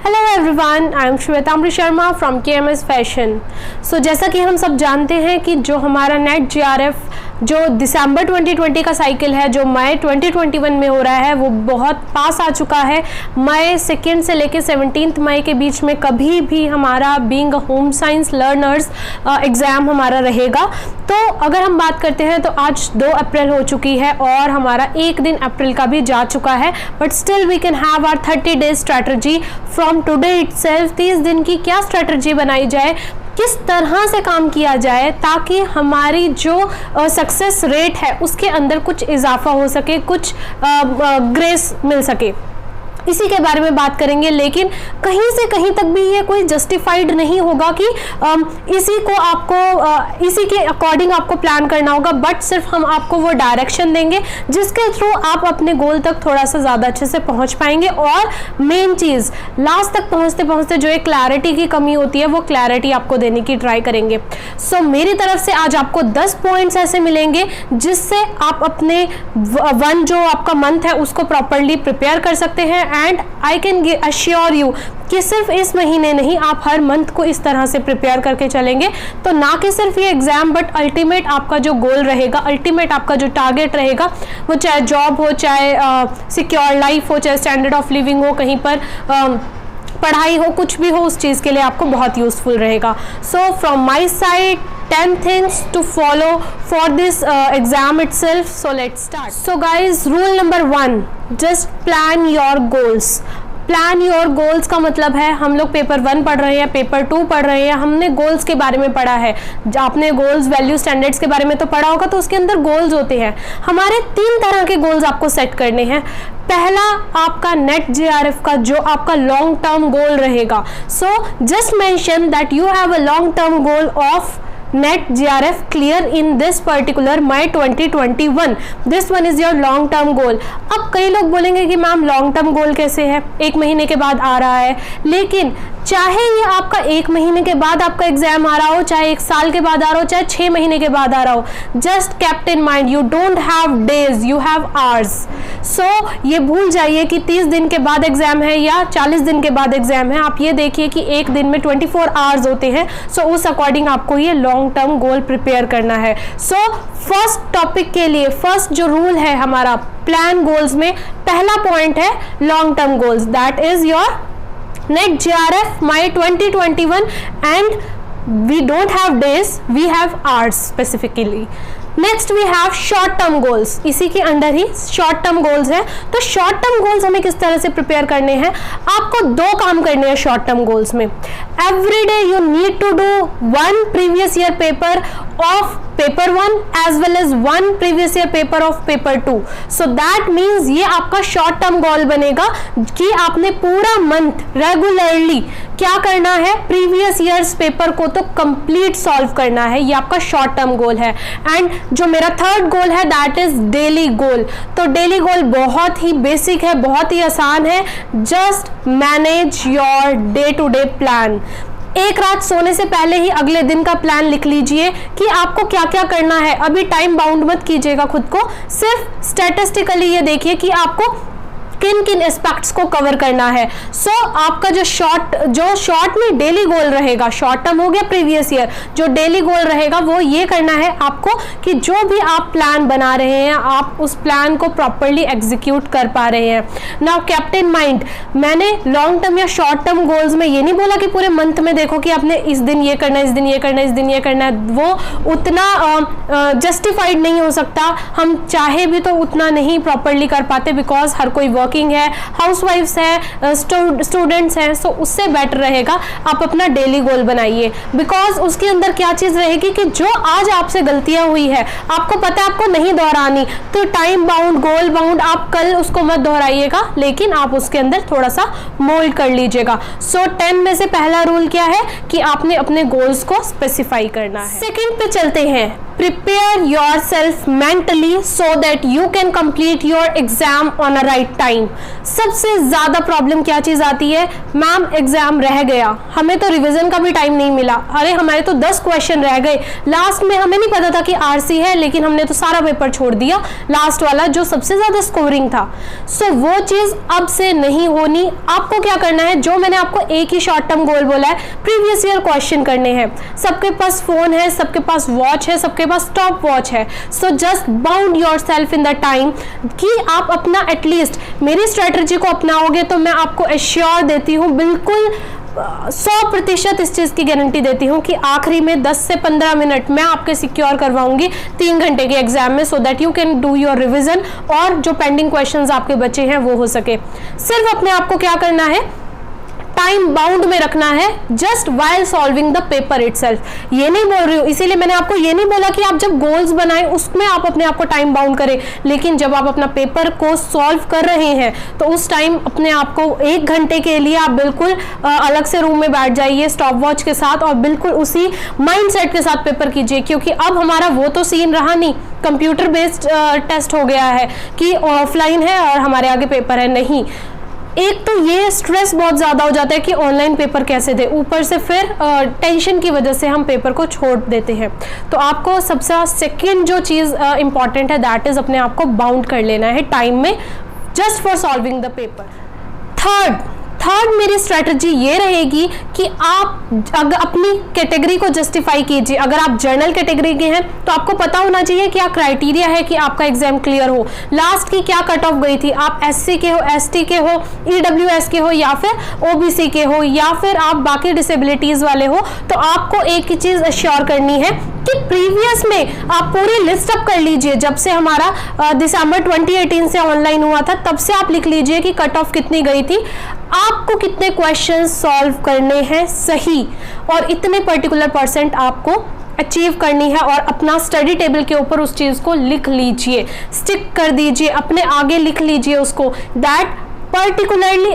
Hello everyone, I am Shwetambari Sharma from KMS fashion. So जैसा कि हम सब जानते हैं कि जो हमारा नेट JRF जो दिसंबर 2020 का साइकिल है, जो मई 2021 में हो रहा है, वो बहुत पास आ चुका है। मई 2 से लेकर 17 मई के बीच में कभी भी हमारा being a home science learners exam हमारा रहेगा। तो अगर हम बात करते हैं तो आज 2 अप्रैल हो चुकी है और हमारा 1 दिन अप्रैल का भी जा चुका है, but still we can have our 30 days strategy from today itself. 30 दिन की क्या स्ट्रैटेजी बनाई जाए, किस तरह से काम किया जाए ताकि हमारी जो सक्सेस रेट है उसके अंदर कुछ इजाफा हो सके, कुछ ग्रेस मिल सके, इसी के बारे में बात करेंगे। लेकिन कहीं से कहीं तक भी ये कोई जस्टिफाइड नहीं होगा कि इसी को आपको इसी के अकॉर्डिंग आपको प्लान करना होगा, बट सिर्फ हम आपको वो डायरेक्शन देंगे जिसके थ्रू आप अपने गोल तक थोड़ा सा ज़्यादा अच्छे से पहुंच पाएंगे। और मेन चीज़, लास्ट तक पहुंचते पहुंचते जो एक क्लैरिटी की कमी होती है वो क्लैरिटी आपको देने की ट्राई करेंगे। सो मेरी तरफ से आज आपको 10 पॉइंट्स ऐसे मिलेंगे जिससे आप अपने जो आपका मंथ है उसको प्रॉपरली प्रिपेयर कर सकते हैं। And I can assure you कि सिर्फ इस महीने नहीं, आप हर मंथ को इस तरह से प्रिपेयर करके चलेंगे तो ना कि सिर्फ ये एग्जाम, बट अल्टीमेट आपका जो गोल रहेगा, अल्टीमेट आपका जो टारगेट रहेगा, वो चाहे जॉब हो, चाहे सिक्योर लाइफ हो, चाहे स्टैंडर्ड ऑफ लिविंग हो, कहीं पर पढ़ाई हो, कुछ भी हो, उस चीज़ के लिए आपको बहुत यूजफुल रहेगा। So from my side 10 things to follow for this exam itself. So let's start. So guys, rule number 1, just plan your goals. Plan your goals का मतलब है, हम लोग पेपर 1 पढ़ रहे हैं, पेपर 2 पढ़ रहे हैं, हमने गोल्स के बारे में पढ़ा है। आपने गोल्स, वैल्यू, स्टैंडर्ड्स के बारे में तो पढ़ा होगा, तो उसके अंदर गोल्स होते हैं। हमारे 3 तरह के गोल्स आपको सेट करने हैं। पहला आपका नेट JRF का जो आपका लॉन्ग टर्म गोल रहेगा। So just mention that you have a long term goal of net JRF clear in this particular May 2021. This one is your long term goal. अब कई लोग बोलेंगे कि मैम लॉन्ग टर्म गोल कैसे है, 1 महीने के बाद आ रहा है। लेकिन चाहे ये आपका 1 महीने के बाद आपका एग्जाम आ रहा हो, चाहे 1 साल के बाद आ रहा हो, चाहे 6 महीने के बाद आ रहा हो, just kept in mind you don't have days, you have hours. So ये भूल जाइए कि 30 दिन के बाद एग्जाम है या 40 दिन के बाद एग्जाम है। आप ये देखिए कि एक दिन में 24 आवर्स होते हैं। सो उस अकॉर्डिंग आपको ये लॉन्ग टर्म गोल प्रिपेयर करना है। सो फर्स्ट टॉपिक के लिए फर्स्ट जो रूल है हमारा प्लान गोल्स में, पहला पॉइंट है long term goals, that is your net JRF May 2021 and we don't have days, we have hours specifically. Next we have short term goals, इसी के अंडर ही शॉर्ट टर्म गोल्स है। तो short term goals हमें किस तरह से prepare करने हैं, आपको 2 काम करने हैं शॉर्ट टर्म गोल्स में। Every day you need to do 1 previous year paper of paper 1 as well as 1 previous year paper of paper 2। So that means ये आपका शॉर्ट टर्म गोल बनेगा कि आपने पूरा मंथ रेगुलरली क्या करना है, प्रीवियस ईयर्स पेपर को तो कंप्लीट सॉल्व करना है। ये आपका शॉर्ट टर्म गोल है। एंड जो मेरा थर्ड गोल है दैट इज डेली गोल। तो डेली गोल बहुत ही बेसिक है, बहुत ही आसान है। Just manage your day to day plan. एक रात सोने से पहले ही अगले दिन का प्लान लिख लीजिए कि आपको क्या क्या करना है। अभी टाइम बाउंड मत कीजिएगा खुद को, सिर्फ स्टैटिस्टिकली ये देखिए कि आपको किन किन एस्पेक्ट्स को कवर करना है। सो आपका जो शॉर्ट में डेली गोल रहेगा, शॉर्ट टर्म हो गया प्रीवियस ईयर, जो डेली गोल रहेगा वो ये करना है आपको कि जो भी आप प्लान बना रहे हैं आप उस प्लान को प्रॉपरली एग्जीक्यूट कर पा रहे हैं। नाउ कीप इन माइंड, मैंने लॉन्ग टर्म या शॉर्ट टर्म गोल्स में ये नहीं बोला कि पूरे मंथ में देखो कि आपने इस दिन ये करना है, इस दिन ये करना है, इस दिन ये करना है। वो उतना जस्टिफाइड नहीं हो सकता, हम चाहे भी तो उतना नहीं प्रॉपरली कर पाते, बिकॉज हर कोई वर्किंग है, हाउसवाइफ्स है, स्टूडेंट्स हैं। सो उससे बेटर रहेगा आप अपना डेली गोल बनाइए, बिकॉज उसके अंदर क्या चीज रहेगी कि जो आज आपसे गलतियां हुई है, आपको पता है आपको नहीं दोहरानी, तो टाइम बाउंड, गोल बाउंड, आप कल उसको मत दोहराइएगा, लेकिन आप उसके अंदर थोड़ा सा मोल्ड कर लीजिएगा। सो 10 में से पहला रूल क्या है कि आपने अपने गोल्स को स्पेसिफाई करना है। सेकंड पे चलते हैं, prepare yourself mentally so that you can complete your exam on a right time। सबसे ज़्यादा प्रॉब्लम क्या चीज़ आती है, मैम एग्जाम रह गया, हमें तो रिवीजन का भी टाइम नहीं मिला, अरे हमारे तो 10 क्वेश्चन रह गए, लास्ट में हमें नहीं पता था कि आरसी है लेकिन हमने तो सारा पेपर छोड़ दिया, लास्ट वाला जो सबसे ज़्यादा स्कोरिंग था। सो वो चीज़ अब से नहीं होनी। आपको क्या करना है, जो मैंने आपको एक ही शॉर्ट टर्म गोल बोला है, प्रीवियस ईयर क्वेश्चन करने हैं। सबके पास फोन है, सबके पास वॉच है, सबके पास स्टॉप वॉच है। So just bound your self in the time कि आप अपना एटलीस्ट मेरी स्ट्रेटजी को अपनाओगे तो मैं आपको एश्योर देती हूँ, बिल्कुल 100% इस चीज़ की गारंटी देती हूँ कि आखिरी में 10 से 15 मिनट मैं आपके सिक्योर करवाऊंगी 3 घंटे के एग्जाम में, so that you can do your revision और जो पेंडिंग क्वेश्चंस आपके बचे हैं वो हो सके। सिर्फ अपने आप को क्या करना है, टाइम बाउंड में रखना है, just while solving the paper itself. ये नहीं बोल रही हूँ, इसीलिए मैंने आपको ये नहीं बोला कि आप जब गोल्स बनाएं उसमें आप अपने आप को टाइम बाउंड करें, लेकिन जब आप अपना पेपर को सॉल्व कर रहे हैं तो उस टाइम अपने आप को 1 घंटे के लिए आप बिल्कुल अलग से रूम में बैठ जाइए स्टॉप वॉच के साथ और बिल्कुल उसी माइंड सेट के साथ पेपर कीजिए, क्योंकि अब हमारा वो तो सीन रहा नहीं, कंप्यूटर बेस्ड टेस्ट हो गया है कि ऑफलाइन है और हमारे आगे पेपर है। नहीं, एक तो ये स्ट्रेस बहुत ज़्यादा हो जाता है कि ऑनलाइन पेपर कैसे दे, ऊपर से फिर टेंशन की वजह से हम पेपर को छोड़ देते हैं। तो आपको सबसे सेकंड जो चीज़ इंपॉर्टेंट है दैट इज़ अपने आप को बाउंड कर लेना है टाइम में, just for solving the paper. Third मेरी स्ट्रेटजी ये रहेगी कि आप अगर अपनी कैटेगरी को जस्टिफाई कीजिए। अगर आप जर्नल कैटेगरी के हैं तो आपको पता होना चाहिए क्या क्राइटेरिया है कि आपका एग्जाम क्लियर हो, लास्ट की क्या कट ऑफ गई थी, आप एससी के हो, एसटी के हो, ईडब्ल्यूएस के हो या फिर ओबीसी के हो या फिर आप बाकी डिसेबिलिटीज वाले हो, तो आपको एक ही चीज़ अश्योर करनी है कि प्रीवियस में आप पूरी लिस्ट अप कर लीजिए। जब से हमारा दिसंबर 2018 से ऑनलाइन हुआ था तब से आप लिख लीजिए कि कट ऑफ कितनी गई थी, आपको कितने क्वेश्चन सॉल्व करने हैं सही, और इतने पर्टिकुलर परसेंट आपको अचीव करनी है, और अपना स्टडी टेबल के ऊपर उस चीज़ को लिख लीजिए, स्टिक कर दीजिए, अपने आगे लिख लीजिए उसको, दैट पर्टिकुलरली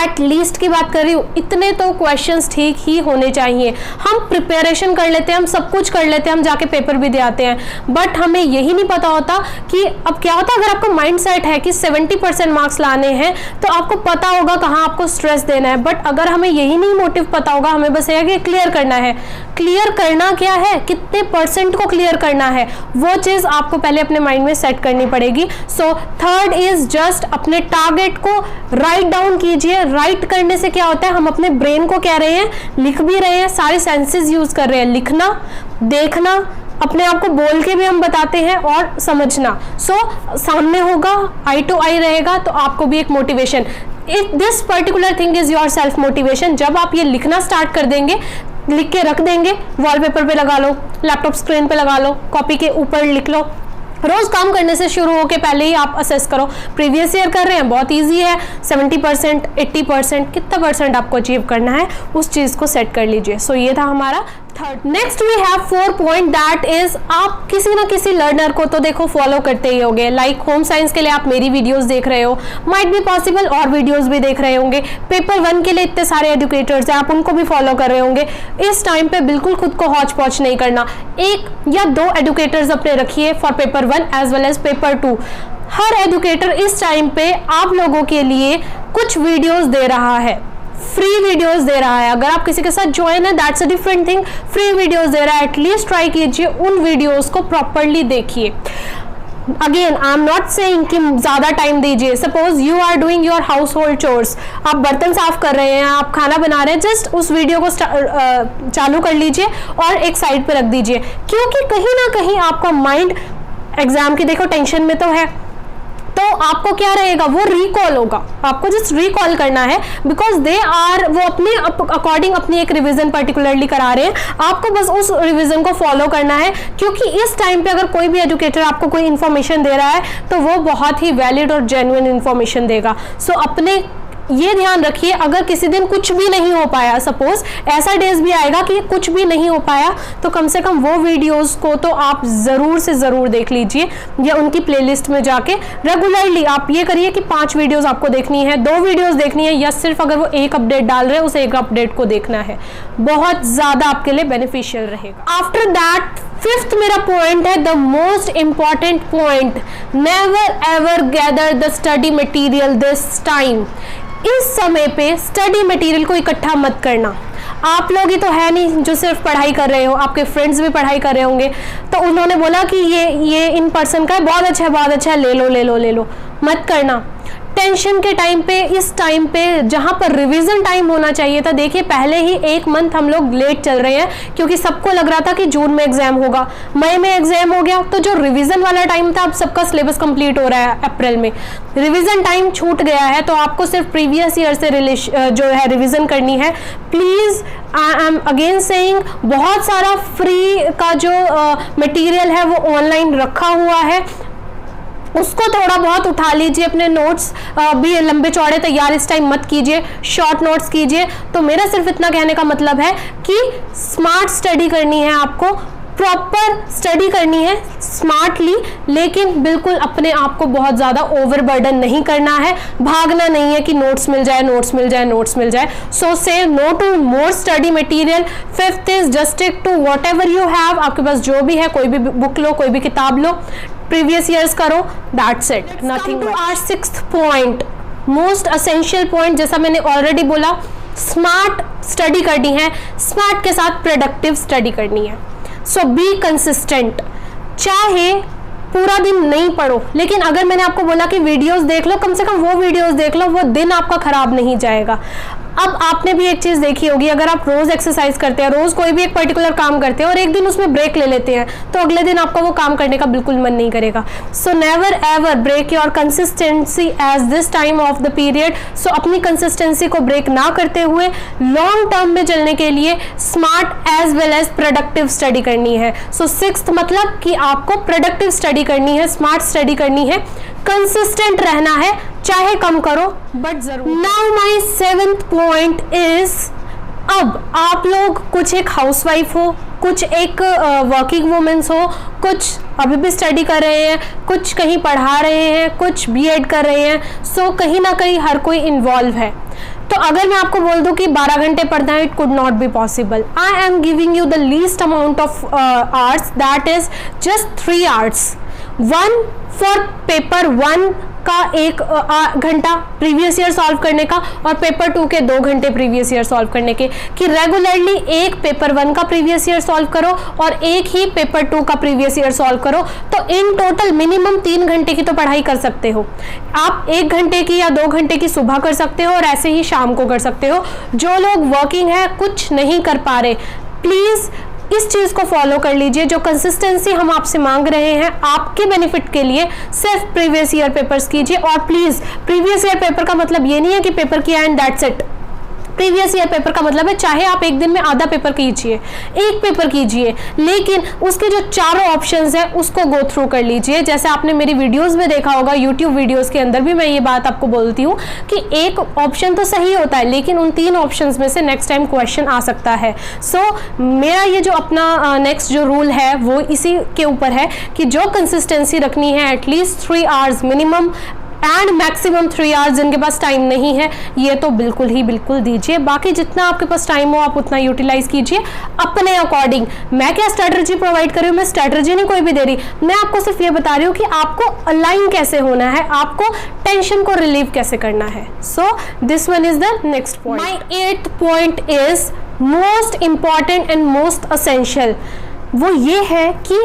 एटलीस्ट की बात कर रही हूँ, इतने तो क्वेश्चंस ठीक ही होने चाहिए। हम प्रिपरेशन कर लेते हैं, हम सब कुछ कर लेते हैं, हम जाके पेपर भी दे आते हैं, बट हमें यही नहीं पता होता कि अब क्या होता है। अगर आपका माइंड सेट है कि 70% मार्क्स लाने हैं तो आपको पता होगा कहाँ आपको स्ट्रेस देना है, बट अगर हमें यही नहीं मोटिव पता होगा, हमें बस ये कि क्लियर करना है, क्लियर करना क्या है, कितने परसेंट को क्लियर करना है, वो चीज़ आपको पहले अपने माइंड में सेट करनी पड़ेगी। सो थर्ड इज जस्ट अपने टारगेट को राइट डाउन कीजिए। राइट करने से क्या होता है, हम अपने ब्रेन को कह रहे हैं, लिख भी रहे हैं, सारे सेंसेस यूज कर रहे हैं, लिखना, देखना, अपने आप को बोल के भी हम बताते हैं और समझना। सो सामने होगा, आई टू आई रहेगा, तो आपको भी एक motivation, this particular thing is your self motivation. जब आप ये लिखना स्टार्ट कर देंगे, लिख के रख देंगे, वॉलपेपर पे लगा लो, लैपटॉप स्क्रीन पे लगा लो, कॉपी के ऊपर लिख लो, रोज काम करने से शुरू होके पहले ही आप असेस करो, प्रीवियस ईयर कर रहे हैं, बहुत इजी है, 70%, 80%, कितना परसेंट आपको अचीव करना है उस चीज़ को सेट कर लीजिए। सो ये था हमारा third. Next we have 4 point, that is आप किसी ना किसी लर्नर को तो देखो फॉलो करते ही होंगे। लाइक होम साइंस के लिए आप मेरी वीडियोस देख रहे हो, माइट बी पॉसिबल और वीडियोस भी देख रहे होंगे। पेपर 1 के लिए इतने सारे एजुकेटर्स हैं, आप उनको भी फॉलो कर रहे होंगे। इस टाइम पे बिल्कुल खुद को हौच पौच नहीं करना, 1 या 2 एजुकेटर्स अपने रखिए for paper 1 as well as paper 2। हर एजुकेटर इस टाइम पे आप लोगों के लिए कुछ वीडियोस दे रहा है, फ्री वीडियोस दे रहा है। अगर आप किसी के साथ ज्वाइन है that's a different thing, free videos दे रहा है, एटलीस्ट ट्राई कीजिए, उन वीडियोस को प्रॉपरली देखिए। Again I am not saying कि ज़्यादा टाइम दीजिए। Suppose you are doing your household chores, आप बर्तन साफ कर रहे हैं, आप खाना बना रहे हैं, जस्ट उस वीडियो को चालू कर लीजिए और एक साइड पे रख दीजिए, क्योंकि कहीं ना कहीं आपका माइंड एग्जाम की देखो टेंशन में तो है, तो आपको क्या रहेगा, वो रिकॉल होगा, आपको जस्ट रिकॉल करना है, बिकॉज दे आर वो अपने अकॉर्डिंग अपनी एक रिवीजन पर्टिकुलरली करा रहे हैं, आपको बस उस रिवीजन को फॉलो करना है। क्योंकि इस टाइम पे अगर कोई भी एजुकेटर आपको कोई इन्फॉर्मेशन दे रहा है तो वो बहुत ही वैलिड और जेन्युइन इन्फॉर्मेशन देगा। सो अपने ये ध्यान रखिए, अगर किसी दिन कुछ भी नहीं हो पाया, सपोज ऐसा डेज भी आएगा कि कुछ भी नहीं हो पाया, तो कम से कम वो वीडियोस को तो आप ज़रूर से ज़रूर देख लीजिए, या उनकी प्लेलिस्ट में जाके रेगुलरली आप ये करिए कि 5 वीडियोस आपको देखनी है, 2 वीडियोस देखनी है, या सिर्फ अगर वो एक अपडेट डाल रहे हैं उस एक अपडेट को देखना है, बहुत ज़्यादा आपके लिए बेनिफिशियल रहेगा। आफ्टर दैट फिफ्थ मेरा पॉइंट है, the most important point, never ever gather the study material this time. इस समय पे स्टडी मटेरियल को इकट्ठा मत करना। आप लोग ही तो है नहीं जो सिर्फ पढ़ाई कर रहे हो, आपके फ्रेंड्स भी पढ़ाई कर रहे होंगे, तो उन्होंने बोला कि ये इन पर्सन का है, बहुत अच्छा है, बहुत अच्छा है, ले लो ले लो ले लो। मत करना। टेंशन के टाइम पे, इस टाइम पे जहाँ पर रिवीजन टाइम होना चाहिए था, देखिए पहले ही 1 मंथ हम लोग लेट चल रहे हैं क्योंकि सबको लग रहा था कि जून में एग्जाम होगा, मई में एग्जाम हो गया, तो जो रिवीजन वाला टाइम था अब सबका सिलेबस कंप्लीट हो रहा है अप्रैल में, रिवीजन टाइम छूट गया है। तो आपको सिर्फ प्रीवियस ईयर से जो है रिवीजन करनी है। Please I am again saying, बहुत सारा फ्री का जो मटेरियल है वो ऑनलाइन रखा हुआ है, उसको थोड़ा बहुत उठा लीजिए। अपने नोट्स भी लंबे चौड़े तैयार इस टाइम मत कीजिए, शॉर्ट नोट्स कीजिए। तो मेरा सिर्फ इतना कहने का मतलब है कि स्मार्ट स्टडी करनी है, आपको प्रॉपर स्टडी करनी है स्मार्टली, लेकिन बिल्कुल अपने आप को बहुत ज़्यादा ओवरबर्डन नहीं करना है, भागना नहीं है कि नोट्स मिल जाए नोट्स मिल जाए नोट्स मिल जाए। So say no to more study material. Fifth is just stick to whatever you have, आपके पास जो भी है, कोई भी बुक लो, कोई भी किताब लो, प्रीवियस ईयर्स करो, that's it, nothing. Our sixth point, most essential point, जैसा मैंने ऑलरेडी बोला, स्मार्ट स्टडी करनी है, स्मार्ट के साथ प्रोडक्टिव स्टडी करनी है। सो बी कंसिस्टेंट। चाहे पूरा दिन नहीं पढ़ो, लेकिन अगर मैंने आपको बोला कि वीडियोस देख लो, कम से कम वो वीडियोस देख लो, वो दिन आपका खराब नहीं जाएगा। अब आपने भी एक चीज देखी होगी, अगर आप रोज एक्सरसाइज करते हैं, रोज कोई भी एक पर्टिकुलर काम करते हैं और एक दिन उसमें ब्रेक ले लेते हैं, तो अगले दिन आपका वो काम करने का बिल्कुल मन नहीं करेगा। So never ever break your consistency as this time of the period. So अपनी कंसिस्टेंसी को ब्रेक ना करते हुए लॉन्ग टर्म में चलने के लिए smart as well as productive study करनी है। सो सिक्स्थ मतलब कि आपको प्रोडक्टिव स्टडी करनी है, स्मार्ट स्टडी करनी है, कंसिस्टेंट रहना है, चाहे कम करो बट जरूर। Now my seventh point is, अब आप लोग कुछ एक हाउसवाइफ हो, कुछ एक वर्किंग वुमेन्स हो, कुछ अभी भी स्टडी कर रहे हैं, कुछ कहीं पढ़ा रहे हैं, कुछ बीएड कर रहे हैं, सो कहीं ना कहीं हर कोई इन्वॉल्व है। तो अगर मैं आपको बोल दूं कि 12 घंटे पढ़ना है, it could not be possible. I am giving you the least amount of hours, that is just 3 hours. 1 for paper 1 का 1 घंटा प्रीवियस ईयर सॉल्व करने का, और पेपर 2 के 2 घंटे प्रीवियस ईयर सॉल्व करने के, कि रेगुलरली एक पेपर 1 का प्रीवियस ईयर सॉल्व करो और एक ही पेपर 2 का प्रीवियस ईयर सॉल्व करो। तो इन टोटल मिनिमम 3 घंटे की तो पढ़ाई कर सकते हो आप। 1 घंटे की या 2 घंटे की सुबह कर सकते हो और ऐसे ही शाम को कर सकते हो। जो लोग वर्किंग है, कुछ नहीं कर पा रहे, प्लीज इस चीज को फॉलो कर लीजिए। जो कंसिस्टेंसी हम आपसे मांग रहे हैं आपके बेनिफिट के लिए, सिर्फ प्रीवियस ईयर पेपर्स कीजिए। और प्लीज, प्रीवियस ईयर पेपर का मतलब ये नहीं है कि पेपर किया and that's it. Previous year paper का मतलब है चाहे आप एक दिन में आधा पेपर कीजिए, एक पेपर कीजिए, लेकिन उसके जो चारों ऑप्शंस है उसको गो थ्रू कर लीजिए। जैसे आपने मेरी वीडियोस में देखा होगा, यूट्यूब वीडियोस के अंदर भी मैं ये बात आपको बोलती हूँ कि एक ऑप्शन तो सही होता है, लेकिन उन 3 ऑप्शंस में से नेक्स्ट टाइम क्वेश्चन आ सकता है। सो मेरा ये जो अपना नेक्स्ट जो रूल है वो इसी के ऊपर है कि जो कंसिस्टेंसी रखनी है at least 3 hours minimum and maximum 3 hours. जिनके पास टाइम नहीं है ये तो बिल्कुल ही बिल्कुल दीजिए, बाकी जितना आपके पास टाइम हो आप उतना यूटिलाइज कीजिए अपने अकॉर्डिंग। मैं क्या स्ट्रेटजी प्रोवाइड कर रही हूँ, मैं स्ट्रेटजी नहीं कोई भी दे रही, मैं आपको सिर्फ ये बता रही हूँ कि आपको अलाइन कैसे होना है, आपको टेंशन को रिलीव कैसे करना है। So this one is the next point. My 8th point is most important and most essential. वो ये है कि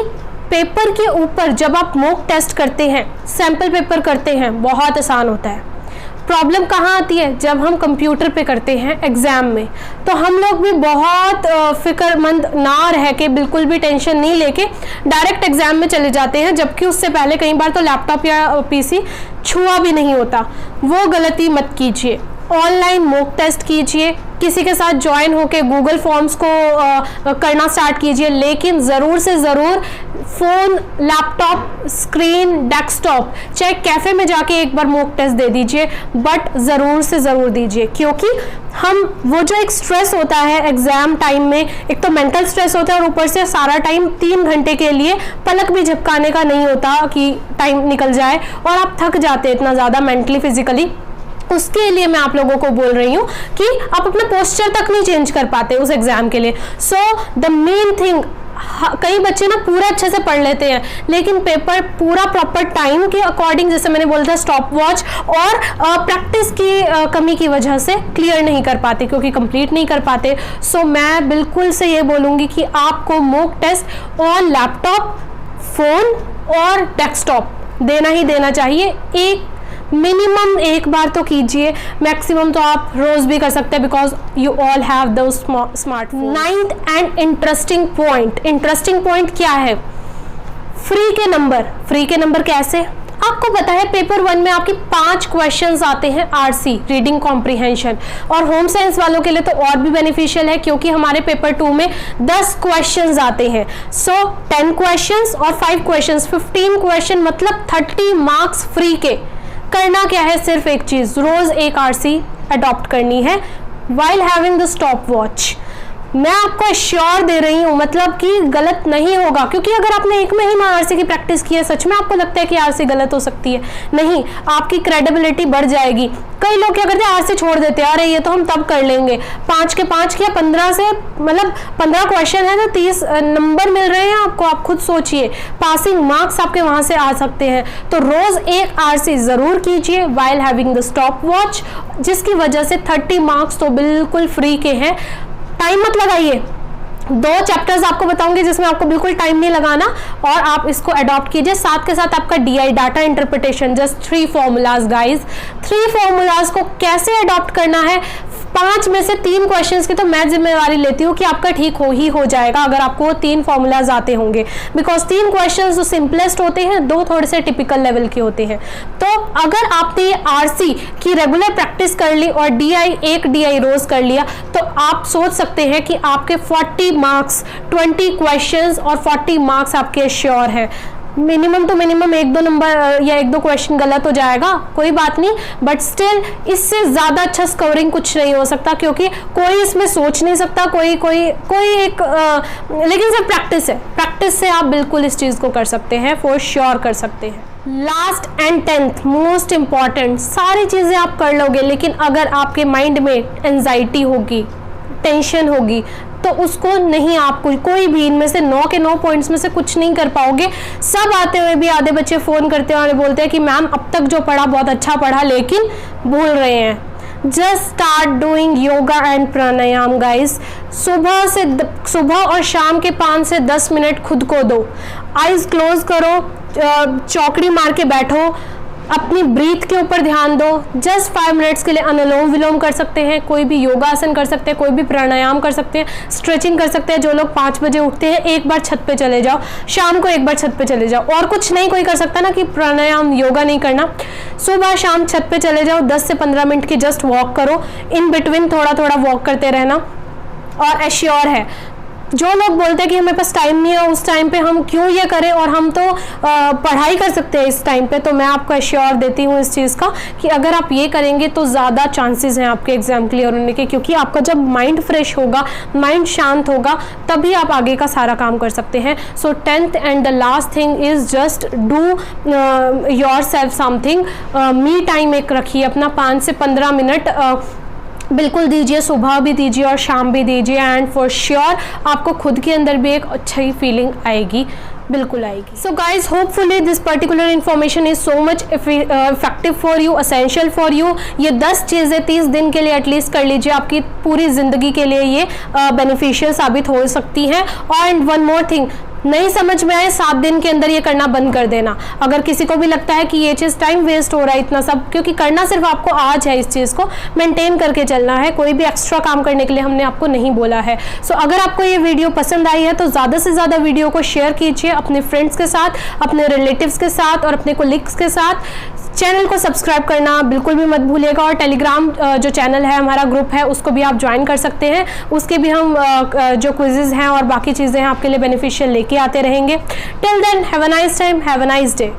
पेपर के ऊपर जब आप मॉक टेस्ट करते हैं, सैंपल पेपर करते हैं, बहुत आसान होता है। प्रॉब्लम कहाँ आती है, जब हम कंप्यूटर पे करते हैं एग्जाम में, तो हम लोग भी बहुत फिक्रमंद ना रह के, बिल्कुल भी टेंशन नहीं लेके डायरेक्ट एग्जाम में चले जाते हैं, जबकि उससे पहले कई बार तो लैपटॉप या पीसी छुआ भी नहीं होता। वो गलती मत कीजिए। ऑनलाइन मॉक टेस्ट कीजिए, किसी के साथ ज्वाइन होके गूगल फॉर्म्स को करना स्टार्ट कीजिए, लेकिन ज़रूर से ज़रूर फ़ोन, लैपटॉप, स्क्रीन, डेस्कटॉप, चाहे कैफ़े में जाके एक बार मॉक टेस्ट दे दीजिए, बट ज़रूर से ज़रूर दीजिए। क्योंकि हम वो जो एक स्ट्रेस होता है एग्ज़ाम टाइम में, एक तो मेंटल स्ट्रेस होता है और ऊपर से सारा टाइम 3 घंटे के लिए पलक भी झपकाने का नहीं होता कि टाइम निकल जाए, और आप थक जाते हैं इतना ज़्यादा मेंटली फिजिकली। उसके लिए मैं आप लोगों को बोल रही हूँ कि आप अपना पोस्चर तक नहीं चेंज कर पाते उस एग्जाम के लिए। सो द मेन थिंग, कई बच्चे ना पूरा अच्छे से पढ़ लेते हैं, लेकिन पेपर पूरा प्रॉपर टाइम के अकॉर्डिंग, जैसे मैंने बोला था, स्टॉप वॉच और प्रैक्टिस की कमी की वजह से क्लियर नहीं कर पाते, क्योंकि कंप्लीट नहीं कर पाते। सो मैं बिल्कुल से ये बोलूँगी कि आपको mock test on laptop, phone और डेस्कटॉप देना ही देना चाहिए। एक मिनिमम एक बार तो कीजिए, मैक्सिमम तो आप रोज भी कर सकते हैं, बिकॉज यू ऑल हैव दो smartphone. 9th and interesting point क्या है? फ्री के नंबर कैसे? आपको पता है पेपर 1 में आपके 5 क्वेश्चंस आते हैं आरसी, रीडिंग कॉम्प्रिहेंशन, और होम साइंस वालों के लिए तो और भी बेनिफिशियल है, क्योंकि हमारे पेपर 2 में 10 क्वेश्चंस आते हैं। सो 10 क्वेश्चंस और 5 क्वेश्चंस, 15 क्वेश्चन, मतलब 30 मार्क्स फ्री के। करना क्या है? सिर्फ एक चीज, रोज एक आरसी अडॉप्ट करनी है while having the stopwatch। मैं आपको श्योर दे रही हूँ, मतलब कि गलत नहीं होगा, क्योंकि अगर आपने एक महीना आरसी की प्रैक्टिस की है, सच में आपको लगता है कि आरसी गलत हो सकती है? नहीं, आपकी क्रेडिबिलिटी बढ़ जाएगी। कई लोग क्या करते हैं, आरसी छोड़ देते हैं, अरे ये तो हम तब कर लेंगे। 5 के 5 किया, 15 से, मतलब 15 क्वेश्चन है तो 30 नंबर मिल रहे हैं आपको। आप खुद सोचिए, पासिंग मार्क्स आपके वहां से आ सकते हैं। तो रोज एक आरसी जरूर कीजिए while having the stopwatch, जिसकी वजह से 30 मार्क्स तो बिल्कुल फ्री के हैं। टाइम मत लगाइए, 2 चैप्टर्स आपको बताऊंगी जिसमें आपको बिल्कुल टाइम नहीं लगाना, और आप इसको अडॉप्ट कीजिए। साथ के साथ आपका DI, data interpretation, just 3 formulas guys. 3 formulas को कैसे अडॉप्ट करना है? 5 में से 3 क्वेश्चंस की तो मैं जिम्मेवारी लेती हूँ कि आपका ठीक हो जाएगा, अगर आपको वो 3 फॉर्मूलाज आते होंगे, बिकॉज 3 क्वेश्चंस तो सिंपलेस्ट होते हैं, 2 थोड़े से टिपिकल लेवल के होते हैं। तो अगर आपने ये आरसी की रेगुलर प्रैक्टिस कर ली और एक DI रोज कर लिया, तो आप सोच सकते हैं कि आपके 40 मार्क्स, 20 क्वेश्चंस और 40 मार्क्स आपके श्योर है। मिनिमम तो मिनिमम 1-2 नंबर या 1-2 क्वेश्चन गलत हो जाएगा, कोई बात नहीं, बट स्टिल इससे ज़्यादा अच्छा स्कोरिंग कुछ नहीं हो सकता, क्योंकि कोई इसमें सोच नहीं सकता, कोई एक लेकिन सिर्फ प्रैक्टिस है, प्रैक्टिस से आप बिल्कुल इस चीज़ को कर सकते हैं, फॉर श्योर कर सकते हैं। Last and 10th most important, सारी चीज़ें आप कर लोगे, लेकिन अगर आपके माइंड में एंजाइटी होगी, टेंशन होगी, तो उसको नहीं, आप कोई भी इनमें से 9 के 9 पॉइंट्स में से कुछ नहीं कर पाओगे। सब आते हुए भी आधे बच्चे फ़ोन करते हैं और बोलते हैं कि मैम अब तक जो पढ़ा बहुत अच्छा पढ़ा, लेकिन भूल रहे हैं। Just start doing yoga and pranayama guys. सुबह और शाम के 5 से 10 मिनट खुद को दो। आइज क्लोज करो, चौकड़ी मार के बैठो, अपनी ब्रीथ के ऊपर ध्यान दो। जस्ट 5 मिनट्स के लिए अनुलोम विलोम कर सकते हैं, कोई भी योगासन कर सकते हैं, कोई भी प्राणायाम कर सकते हैं, स्ट्रेचिंग कर सकते हैं। जो लोग 5 बजे उठते हैं, एक बार छत पे चले जाओ, शाम को एक बार छत पे चले जाओ। और कुछ नहीं कोई कर सकता ना कि प्राणायाम योगा नहीं करना, सुबह शाम छत पे चले जाओ, 10 से 15 मिनट की जस्ट वॉक करो, इन बिटवीन थोड़ा थोड़ा वॉक करते रहना। और एश्योर है, जो लोग बोलते हैं कि हमें पास टाइम नहीं है, उस टाइम पे हम क्यों ये करें, और हम तो पढ़ाई कर सकते हैं इस टाइम पे, तो मैं आपको एश्योर देती हूँ इस चीज़ का कि अगर आप ये करेंगे तो ज़्यादा चांसेस हैं आपके एग्जाम क्लियर होने के, क्योंकि आपका जब माइंड फ्रेश होगा, माइंड शांत होगा, तभी आप आगे का सारा काम कर सकते हैं। सो 10th and the last thing is just do your self something. Me time एक रखिए अपना, 5 से 15 मिनट बिल्कुल दीजिए, सुबह भी दीजिए और शाम भी दीजिए, एंड फॉर श्योर आपको खुद के अंदर भी एक अच्छी फीलिंग आएगी, बिल्कुल आएगी। So guys, hopefully this particular information is so much effective for you, essential for you. ये 10 चीज़ें 30 दिन के लिए एटलीस्ट कर लीजिए, आपकी पूरी ज़िंदगी के लिए ये बेनिफिशियल साबित हो सकती है। एंड वन मोर थिंग, नहीं समझ में आए 7 दिन के अंदर ये करना बंद कर देना। अगर किसी को भी लगता है कि ये चीज़ टाइम वेस्ट हो रहा है इतना सब, क्योंकि करना सिर्फ आपको आज है, इस चीज़ को मेंटेन करके चलना है, कोई भी एक्स्ट्रा काम करने के लिए हमने आपको नहीं बोला है। सो अगर आपको ये वीडियो पसंद आई है तो ज़्यादा से ज़्यादा वीडियो को शेयर कीजिए अपने फ्रेंड्स के साथ, अपने रिलेटिव्स के साथ और अपने कोलिग्स के साथ। चैनल को सब्सक्राइब करना बिल्कुल भी मत भूलिएगा, और टेलीग्राम जो चैनल है, हमारा ग्रुप है, उसको भी आप ज्वाइन कर सकते हैं। उसके भी हम जो क्विज़ेज़ हैं और बाकी चीज़ें हैं आपके लिए बेनिफिशियल लेके आते रहेंगे। Till then, have a nice time, have a nice day.